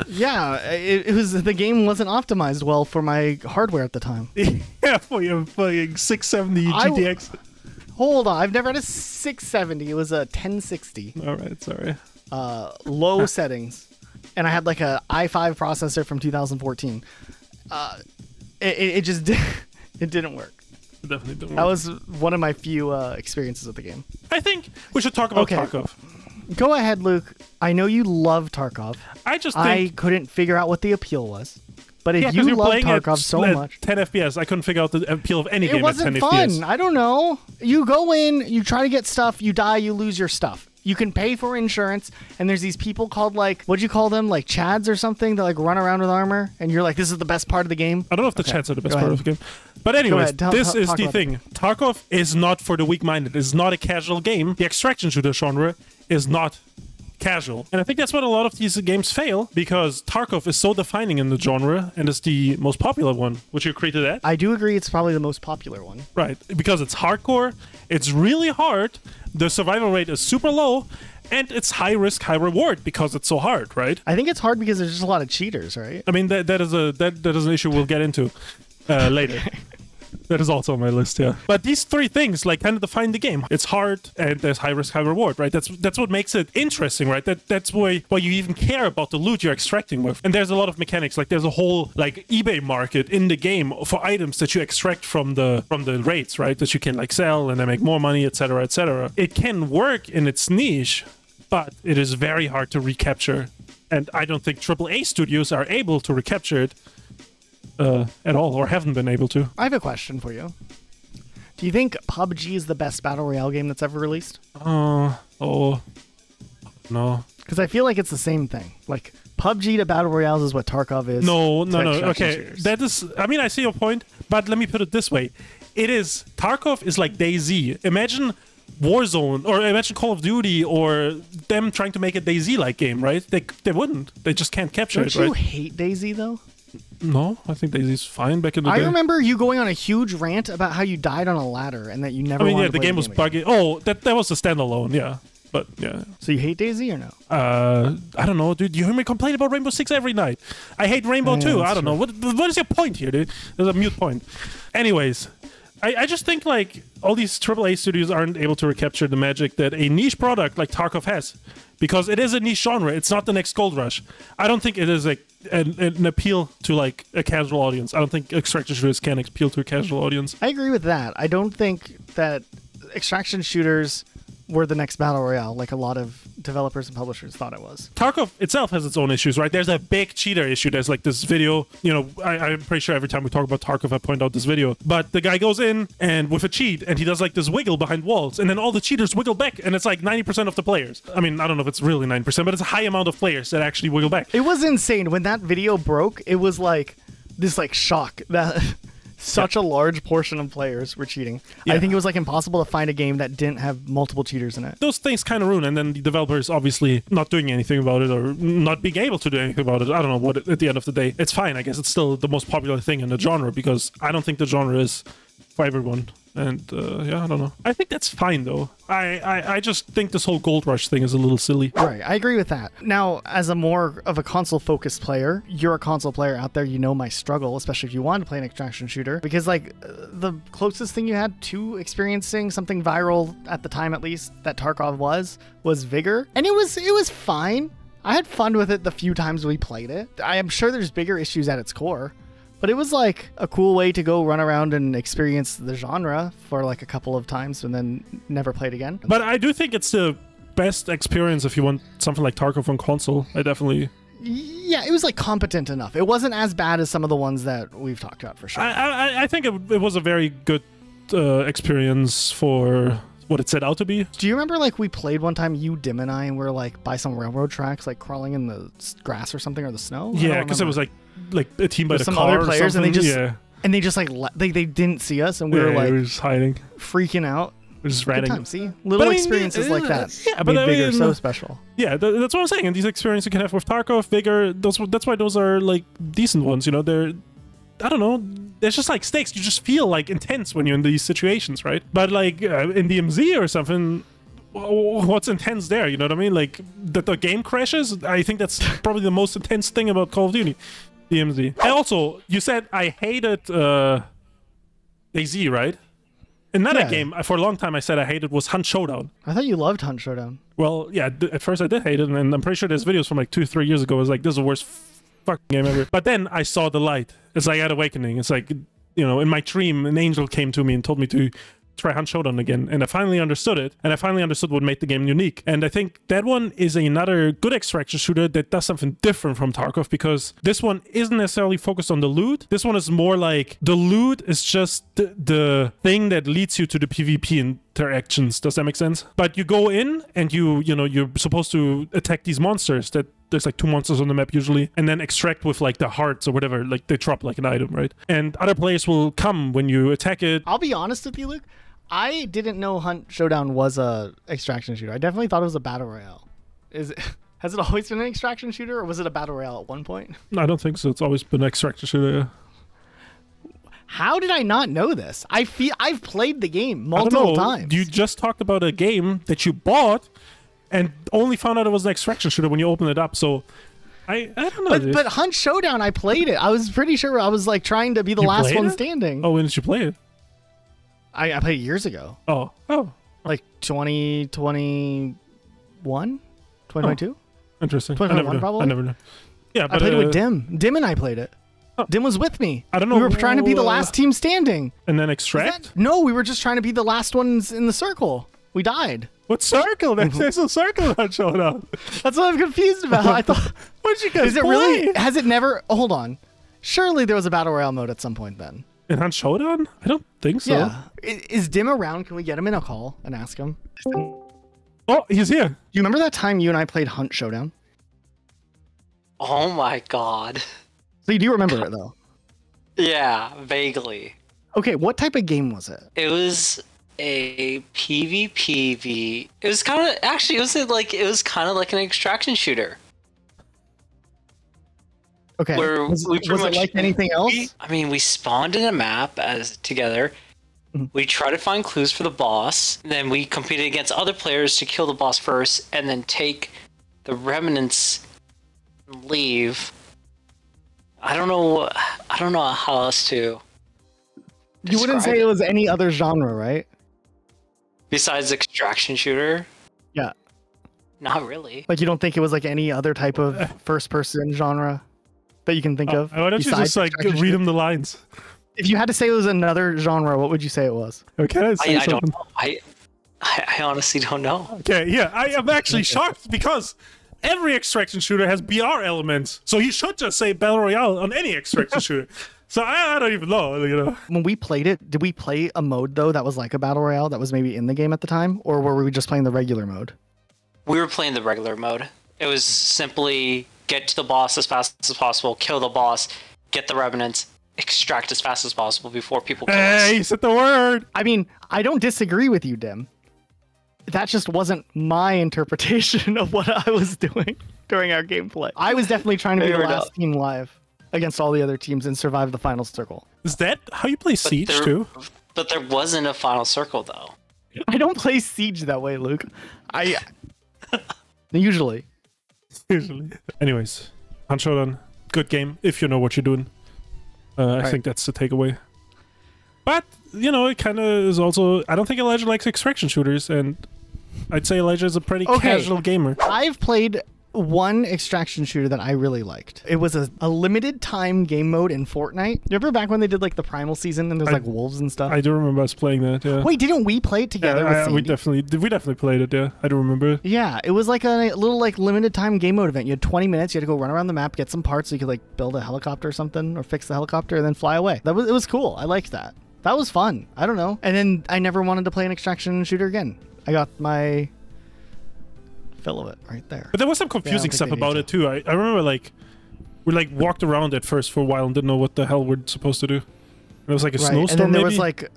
yeah, it was, the game wasn't optimized well for my hardware at the time. yeah, for your fucking 670 GTX. Hold on, I've never had a 670. It was a 1060. All right, sorry. Low settings, and I had like a i5 processor from 2014. It just it didn't work. It definitely didn't work. That was one of my few experiences with the game. I think we should talk about Tarkov. Go ahead, Luke. I know you love Tarkov. I couldn't figure out what the appeal was. But if you love Tarkov so much, 10 FPS, I couldn't figure out the appeal of any game at 10 FPS. It wasn't fun. I don't know. You go in, you try to get stuff, you die, you lose your stuff. You can pay for insurance, and there's these people called, like, what'd you call them? Like Chads or something that, like, run around with armor, and you're like, this is the best part of the game? I don't know if the Chads are the best part of the game. But anyways, this is the thing. Tarkov is not for the weak-minded. It's not a casual game. The extraction shooter genre is not casual. And I think that's what a lot of these games fail, because Tarkov is so defining in the genre and is the most popular one. Would you agree to that? I do agree it's probably the most popular one. Right, because it's hardcore, it's really hard, the survival rate is super low, and it's high risk, high reward because it's so hard, right? I think it's hard because there's just a lot of cheaters, right? I mean, that is an issue we'll get into later. That is also on my list, yeah. But these three things, like, kind of define the game. It's hard, and there's high risk, high reward, right? That's what makes it interesting, right? That's why you even care about the loot you're extracting with. And there's a lot of mechanics. Like, there's a whole, like, eBay market in the game for items that you extract from the raids, right? That you can, like, sell and then make more money, etc., etc. It can work in its niche, but it is very hard to recapture. And I don't think AAA studios are able to recapture it at all, or haven't been able to. I have a question for you. Do you think PUBG is the best Battle Royale game that's ever released? No. Because I feel like it's the same thing. Like, PUBG to Battle Royales is what Tarkov is. No. Okay, that is... I mean, I see your point, but let me put it this way. Tarkov is like DayZ. Imagine Warzone, or imagine Call of Duty, or them trying to make a DayZ-like game, right? They wouldn't. They just can't capture it, right? Don't you hate DayZ, though? No, I think DayZ's fine back in the day. I remember you going on a huge rant about how you died on a ladder and that you never wanted to play the game was buggy. Again. Oh, that was a standalone, yeah. But, yeah. So you hate DayZ or no? I don't know, dude. You hear me complain about Rainbow Six every night. I hate Rainbow too. I don't know. What is your point here, dude? There's a mute point. Anyways, I just think, like, all these AAA studios aren't able to recapture the magic that a niche product like Tarkov has. Because it is a niche genre. It's not the next Gold Rush. I don't think it is an appeal to, like, a casual audience. I don't think extraction shooters can appeal to a casual audience. I agree with that. I don't think that extraction shooters were the next Battle Royale like a lot of developers and publishers thought it was. Tarkov itself has its own issues, right? There's a big cheater issue. There's, like, this video, you know, I'm pretty sure every time we talk about Tarkov I point out this video, but the guy goes in and with a cheat and he does, like, this wiggle behind walls, and then all the cheaters wiggle back, and it's like 90% of the players. I mean, I don't know if it's really 9%, but it's a high amount of players that actually wiggle back. It was insane. When that video broke, it was like this, like, shock that such a large portion of players were cheating. I think it was, like, impossible to find a game that didn't have multiple cheaters in it. Those things kind of ruin, and then the developers obviously not doing anything about it, or not being able to do anything about it. I don't know what, at the end of the day. It's fine. I guess it's still the most popular thing in the genre, because I don't think the genre is for everyone. And yeah, I don't know. I think that's fine, though. I just think this whole Gold Rush thing is a little silly. Right, I agree with that. Now, as a more of a console-focused player, you're a console player out there, you know my struggle, especially if you want to play an extraction shooter, because, like, the closest thing you had to experiencing something viral, at the time at least, that Tarkov was Vigor, and it was fine. I had fun with it the few times we played it. I am sure there's bigger issues at its core, but it was, like, a cool way to go run around and experience the genre for, like, a couple of times and then never play it again. But I do think it's the best experience if you want something like Tarkov on console. I definitely... Yeah, it was, like, competent enough. It wasn't as bad as some of the ones that we've talked about, for sure. I think it was a very good experience for what it set out to be. Do you remember, like, we played one time, you, Dim, and I, and we're, like, by some railroad tracks, like, crawling in the grass or something, or the snow? Yeah, because it was, like a team by the some car other players, or and they just like they didn't see us, and we were like, we were just hiding, freaking out. We're just Good ranting. time, see, little experiences like that. Yeah, but Vigor so special. Yeah, that's what I'm saying. And these experiences you can have with Tarkov, Vigor, that's why those are, like, decent ones. You know, they're, I don't know, there's just, like, stakes. You just feel, like, intense when you're in these situations, right? But, like, in DMZ or something, what's intense there? You know what I mean? Like, that the game crashes. I think that's probably the most intense thing about Call of Duty. DMZ. And also, you said I hated DayZ, right? Another game for a long time I said I hated was Hunt Showdown. I thought you loved Hunt Showdown. Well, yeah, at first I did hate it, and I'm pretty sure there's videos from like 2-3 years ago. It was like, this is the worst fucking game ever. But then I saw the light. It's like at Awakening. It's like, you know, in my dream, an angel came to me and told me to try Hunt Showdown again, and I finally understood it, and I finally understood what made the game unique. And I think that one is another good extraction shooter that does something different from Tarkov, because this one isn't necessarily focused on the loot. This one is more like the loot is just the thing that leads you to the PvP, and interactions. Does that make sense? But you go in and you're supposed to attack these monsters that there's like 2 monsters on the map usually, and then extract with like the hearts or whatever, like they drop like an item, right? And other players will come when you attack it. I'll be honest with you, Luke. I didn't know Hunt Showdown was a extraction shooter. I definitely thought it was a battle royale. Has it always been an extraction shooter, or was it a battle royale at one point? I don't think so. It's always been an extraction shooter. Yeah. How did I not know this? I've played the game multiple times. You just talked about a game that you bought and only found out it was an extraction shooter when you opened it up. So I don't know. But Hunt Showdown, I played it. I was pretty sure I was like trying to be the last one standing. Oh, when did you play it? I played it years ago. Oh. Like 2021? 2022? Interesting. 2021 probably? I never know. Yeah, but I played it with Dim. Dim and I played it. Oh. Dim was with me. I don't know. We were trying to be the last team standing. And then extract? No, we were just trying to be the last ones in the circle. We died. What circle? There's a circle that showed up. That's what I'm confused about. I thought, what did you guys is it really? Has it never? Oh, hold on. Surely there was a battle royale mode at some point then. In Hunt Showdown? I don't think so. Yeah. Is Dim around? Can we get him in a call and ask him? Oh, he's here. Do you remember that time you and I played Hunt Showdown? Oh my god. So you do remember it though? Yeah, vaguely. Okay, what type of game was it? It was a PvPv. It was kind of actually it was kind of like an extraction shooter. Okay. Where was we pretty it much like anything else? we spawned in a map as together. Mhm. We tried to find clues for the boss. Then we competed against other players to kill the boss first, and then take the remnants and leave. I don't know how else to. You wouldn't say it was any other genre, right? Besides extraction shooter? Yeah. Not really. Like you don't think it was like any other type of first-person genre that you can think of? Why don't you just like read him the lines? If you had to say it was another genre, what would you say it was? Okay, I don't know. I honestly don't know. Okay, yeah, I am actually shocked because every extraction shooter has BR elements, so you should just say Battle Royale on any extraction shooter. So I don't even know, you know. When we played it, did we play a mode though that was like a battle royale that was maybe in the game at the time, or were we just playing the regular mode? We were playing the regular mode. It was simply get to the boss as fast as possible, kill the boss, get the revenants, extract as fast as possible before people kill us. Hey, you said the word. I mean, I don't disagree with you, Dim. That just wasn't my interpretation of what I was doing during our gameplay. I was definitely trying to be the Fair last enough. team live against all the other teams and survive the final circle. Is that how you play Siege too? But there wasn't a final circle though. I don't play Siege that way, Luke. Usually. Anyways, Hunt Showdown, good game if you know what you're doing. I think that's the takeaway. But you know, it kind of is also. I don't think Elijah likes extraction shooters, and I'd say Elijah is a pretty casual gamer. I've played one extraction shooter that I really liked. It was a limited time game mode in Fortnite. You remember back when they did like the primal season and there's like wolves and stuff? I do remember us playing that. Yeah. Wait, didn't we play it together with Sandy? we definitely played it. Yeah, I do remember. Yeah, it was like a little like limited time game mode event. You had 20 minutes. You had to go run around the map, get some parts so you could like build a helicopter or something, or fix the helicopter and then fly away. It was cool. I liked that. That was fun. I don't know. And then I never wanted to play an extraction shooter again. I got my fill of it right there. But there was some confusing stuff about it too. I remember like we like walked around at first for a while and didn't know what the hell we're supposed to do. It was like a snowstorm. And then there maybe? was like,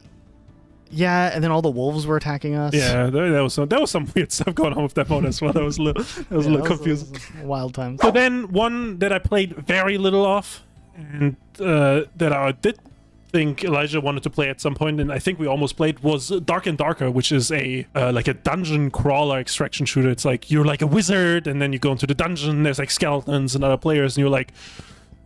yeah, and then all the wolves were attacking us. Yeah, there was some weird stuff going on with that mode as well. That was a little confusing. Wild times. So then one that I played very little of, and that I did think Elijah wanted to play at some point, and I think we almost played, was Dark and Darker, which is a like a dungeon crawler extraction shooter. It's like you're like a wizard, and then you go into the dungeon. There's like skeletons and other players, and you're like,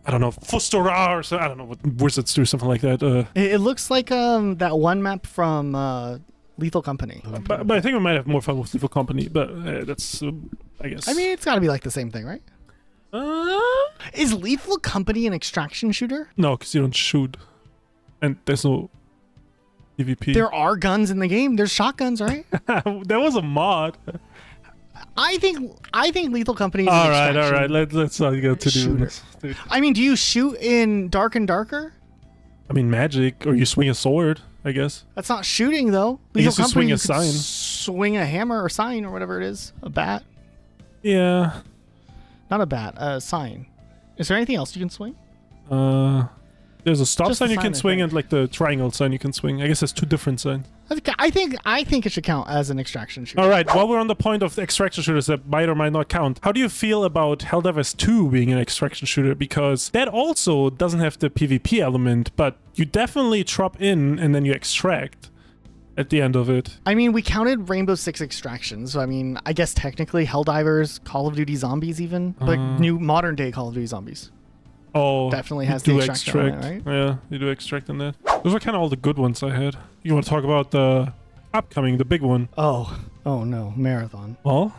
I don't know, Fustora or something. I don't know what wizards do, something like that. It looks like that one map from Lethal Company. But I think we might have more fun with Lethal Company. But that's, I guess. I mean, it's got to be like the same thing, right? Is Lethal Company an extraction shooter? No, because you don't shoot. And there's no PvP. There are guns in the game. There's shotguns, right? There was a mod. I think Lethal Company is all an right. extraction Let's not go to do this. I mean, do you shoot in Dark and Darker? I mean, magic, or you swing a sword, I guess. That's not shooting, though. I guess you swing a you could sign. Swing a hammer or sign or whatever it is. A bat. Yeah. Not a bat, a sign. Is there anything else you can swing? There's a stop Just sign the you can sign, I swing think. and like the triangle sign you can swing. I guess there's two different signs. I think it should count as an extraction shooter. All right, while we're on the point of the extraction shooters that might or might not count, how do you feel about Helldivers 2 being an extraction shooter? Because that also doesn't have the PvP element, but you definitely drop in and then you extract at the end of it. I mean, we counted Rainbow Six extractions, so I mean, I guess technically Helldivers, Call of Duty Zombies even, like new modern day Call of Duty Zombies. Oh, Definitely you has the do extraction on it, right? Yeah, you do extract in that. Those are kind of all the good ones I had. You want to talk about the upcoming, the big one? Oh no, Marathon. Well,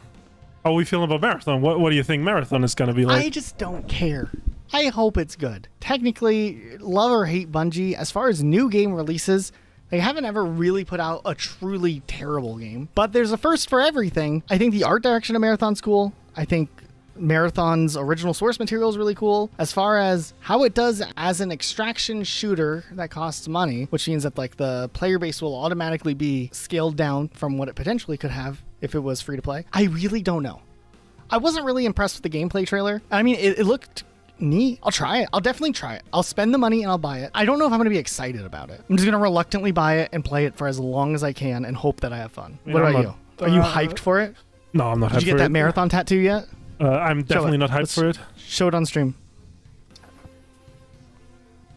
how are we feeling about Marathon? What do you think Marathon is going to be like? I just don't care. I hope it's good. Technically, love or hate Bungie, as far as new game releases, they haven't ever really put out a truly terrible game. But there's a first for everything. I think the art direction of Marathon's cool. I think Marathon's original source material is really cool. As far as how it does as an extraction shooter that costs money, which means that like the player base will automatically be scaled down from what it potentially could have if it was free to play. I really don't know. I wasn't really impressed with the gameplay trailer. I mean, it looked neat. I'll try it. I'll definitely try it. I'll spend the money and I'll buy it. I don't know if I'm going to be excited about it. I'm just going to reluctantly buy it and play it for as long as I can and hope that I have fun. Yeah, What I'm about not- you? Are you hyped for it? No, I'm not hyped Did you get for that it. Marathon tattoo yet? I'm definitely it. not hyped Let's- for it. Show it on stream.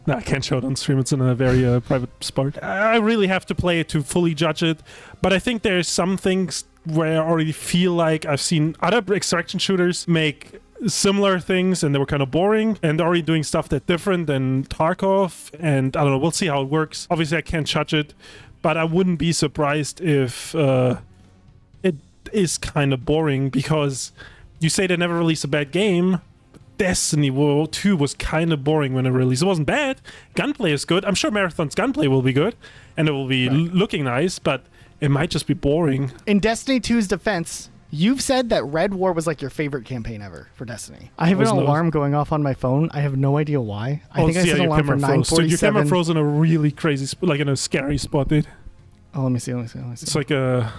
No, I can't show it on stream. It's in a very private spot. I really have to play it to fully judge it. But I think there's some things where I already feel like I've seen other extraction shooters make similar things and they were kind of boring, and they're already doing stuff that's different than Tarkov. And I don't know, we'll see how it works. Obviously, I can't judge it, but I wouldn't be surprised if it is kind of boring, because you say they never released a bad game. Destiny 2 was kind of boring when it released. It wasn't bad. Gunplay is good. I'm sure Marathon's gunplay will be good, and it will be looking nice, but it might just be boring. In Destiny 2's defense, you've said that Red War was like your favorite campaign ever for Destiny. I have an Was not. alarm going off on my phone. I have no idea why. I think I set an your alarm for camera froze. Dude, your camera 9:47. froze in a really crazy, like in a scary spot, dude. Oh, let me see. It's like a...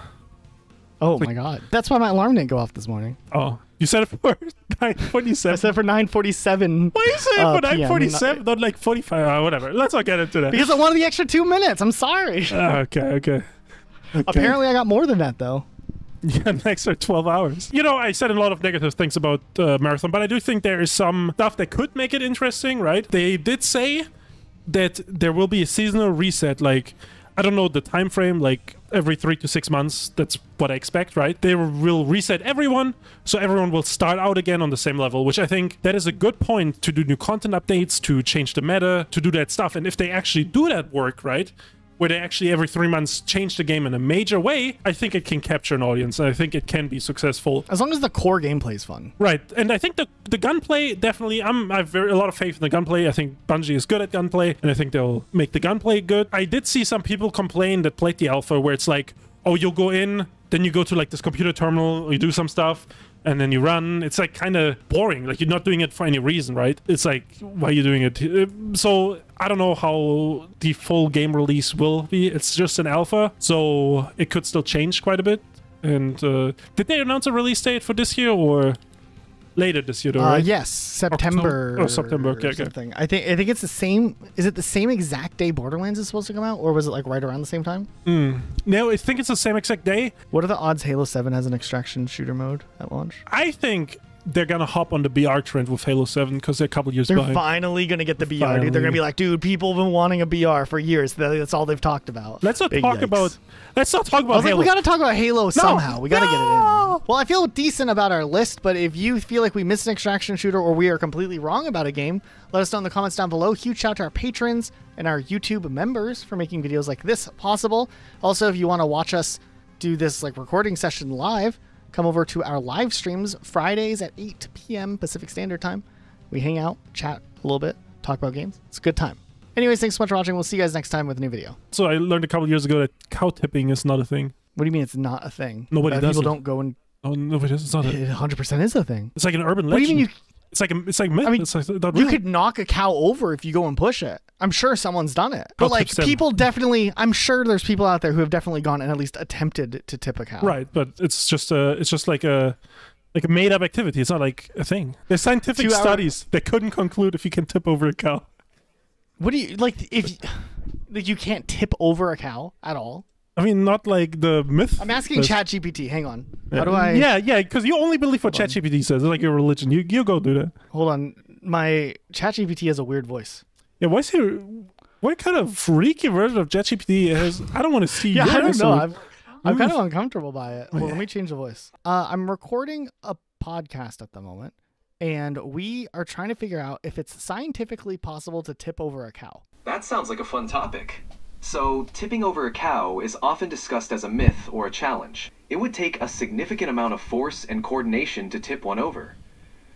Oh my god. That's why my alarm didn't go off this morning. Oh, you said it for 9:47. I set it for 9:47. Why are you saying for PM, 9:47, not like 45? Whatever. Let's not get into that. Because I wanted the extra 2 minutes. I'm sorry. Okay. Apparently, I got more than that though. Yeah, an extra 12 hours. You know, I said a lot of negative things about Marathon, but I do think there is some stuff that could make it interesting, right? They did say that there will be a seasonal reset, like, I don't know the time frame, like every 3 to 6 months. That's what I expect, right? They will reset everyone, so everyone will start out again on the same level, which I think that is a good point to do new content updates, to change the meta, to do that stuff. And if they actually do that work, right, where they actually every 3 months change the game in a major way, I think it can capture an audience, and I think it can be successful. As long as the core gameplay is fun. Right, and I think the gunplay, definitely, I have a lot of faith in the gunplay. I think Bungie is good at gunplay, and I think they'll make the gunplay good. I did see some people complain that played the alpha, where it's like, oh, you'll go in, then you go to like this computer terminal, you do some stuff, and then you run. It's like kind of boring. Like, you're not doing it for any reason, right? It's like, why are you doing it? So I don't know how the full game release will be. It's just an alpha, so it could still change quite a bit. And did they announce a release date for this year or later this year, though, right? Yes, September. September. Okay. Something. I think it's the same. Is it the same exact day Borderlands is supposed to come out, or was it like right around the same time? No, I think it's the same exact day. What are the odds Halo 7 has an extraction shooter mode at launch? I think they're gonna hop on the BR trend with Halo 7 because they're a couple years They're behind. finally gonna get the BR, dude. Finally. They're gonna be like, dude, people have been wanting a BR for years. That's all they've talked about. Let's not Big talk yikes. about. Let's not talk I about was like, Halo. we gotta talk about Halo somehow. We gotta get it in. No! Well, I feel decent about our list, but if you feel like we missed an extraction shooter or we are completely wrong about a game, let us know in the comments down below. Huge shout out to our patrons and our YouTube members for making videos like this possible. Also, if you want to watch us do this like recording session live, come over to our live streams Fridays at 8 p.m. Pacific Standard Time. We hang out, chat a little bit, talk about games. It's a good time. Anyways, thanks so much for watching. We'll see you guys next time with a new video. So I learned a couple years ago that cow tipping is not a thing. What do you mean it's not a thing? Nobody does People it. don't go and... Oh no, it is. It's not. It 100% is a thing. It's like an urban legend. What do you mean you... It's like myth. I mean, it's like, not you real. could knock a cow over if you go and push it. I'm sure someone's done it. But I'll like tip them. people definitely, I'm sure there's people out there who have definitely gone and at least attempted to tip a cow. Right, but it's just like a made up activity. It's not like a thing. There's scientific 2 hour- studies that couldn't conclude if you can tip over a cow. What do you like if like you can't tip over a cow at all? I mean, not like the myth. I'm asking the- ChatGPT. Hang on. How do I Yeah, because you only believe what ChatGPT says. It's like your religion. You go do that. Hold on. My ChatGPT has a weird voice. Yeah, what kind of freaky version of ChatGPT is? I don't want to see. Yeah, your I don't know. answer. I'm kind of uncomfortable by it. Well, let me change the voice. I'm recording a podcast at the moment, and we are trying to figure out if it's scientifically possible to tip over a cow. That sounds like a fun topic. So, tipping over a cow is often discussed as a myth or a challenge. It would take a significant amount of force and coordination to tip one over.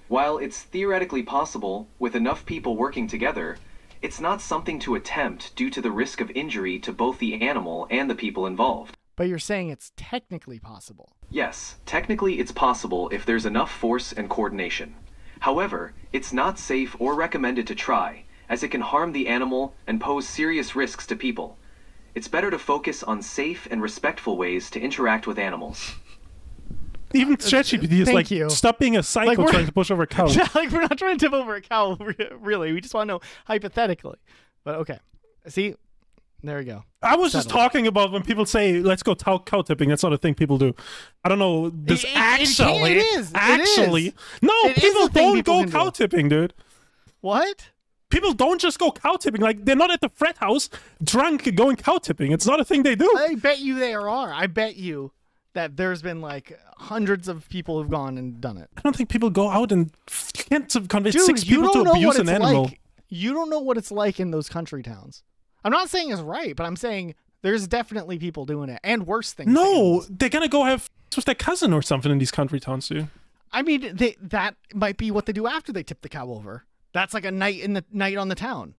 While it's theoretically possible with enough people working together, it's not something to attempt due to the risk of injury to both the animal and the people involved. But you're saying it's technically possible. Yes, technically it's possible if there's enough force and coordination. However, it's not safe or recommended to try, as it can harm the animal and pose serious risks to people. It's better to focus on safe and respectful ways to interact with animals. Even ChatGPT is Thank like, you. stop being a psycho we're- trying to push over a cow. Yeah, like we're not trying to tip over a cow, really. We just want to know hypothetically. But okay. See? There we go. I was just Settled. talking about when people say, let's go cow tipping. That's not a thing people do. I don't know. This actually. it is. Actually. No, It is people a thing don't people go can cow do. tipping, dude. What? People don't just go cow tipping. Like, they're not at the frat house drunk going cow tipping. It's not a thing they do. I bet you there are. I bet you that there's been like hundreds of people who've gone and done it. I don't think people go out and you can't convince Dude, 6 you people to don't know abuse what an it's animal. like. You don't know what it's like in those country towns. I'm not saying it's right, but I'm saying there's definitely people doing it and worse things. to No, animals. they're gonna go have sex with their cousin or something in these country towns, dude. I mean, that might be what they do after they tip the cow over. That's like a night on the town.